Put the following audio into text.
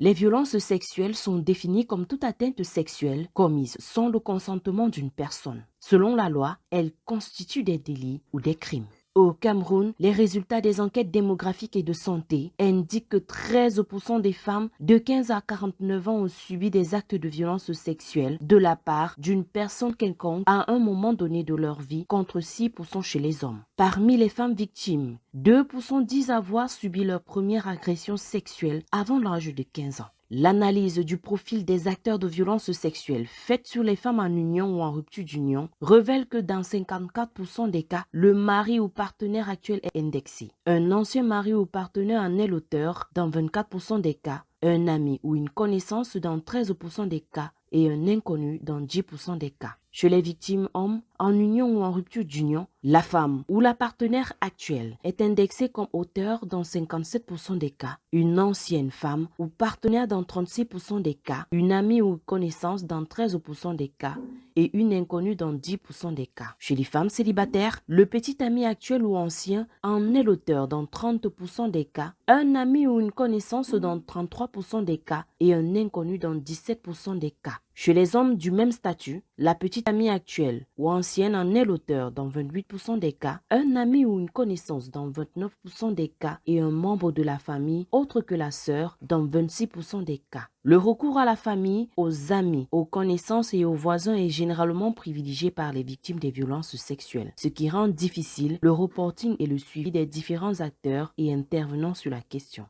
Les violences sexuelles sont définies comme toute atteinte sexuelle commise sans le consentement d'une personne. Selon la loi, elles constituent des délits ou des crimes. Au Cameroun, les résultats des enquêtes démographiques et de santé indiquent que 13% des femmes de 15 à 49 ans ont subi des actes de violence sexuelle de la part d'une personne quelconque à un moment donné de leur vie, contre 6% chez les hommes. Parmi les femmes victimes, 2% disent avoir subi leur première agression sexuelle avant l'âge de 15 ans. L'analyse du profil des acteurs de violences sexuelles faite sur les femmes en union ou en rupture d'union révèle que dans 54% des cas, le mari ou partenaire actuel est indexé. Un ancien mari ou partenaire en est l'auteur dans 24% des cas, un ami ou une connaissance dans 13% des cas et un inconnu dans 10% des cas. Chez les victimes hommes, en union ou en rupture d'union, la femme ou la partenaire actuelle est indexée comme auteur dans 57% des cas, une ancienne femme ou partenaire dans 36% des cas, une amie ou connaissance dans 13% des cas et une inconnue dans 10% des cas. Chez les femmes célibataires, le petit ami actuel ou ancien en est l'auteur dans 30% des cas, un ami ou une connaissance dans 33% des cas et un inconnu dans 17% des cas. Chez les hommes du même statut, la petite amie actuelle ou ancienne en est l'auteur dans 28% des cas, un ami ou une connaissance dans 29% des cas et un membre de la famille autre que la sœur dans 26% des cas. Le recours à la famille, aux amis, aux connaissances et aux voisins est généralement privilégié par les victimes des violences sexuelles, ce qui rend difficile le reporting et le suivi des différents acteurs et intervenants sur la question.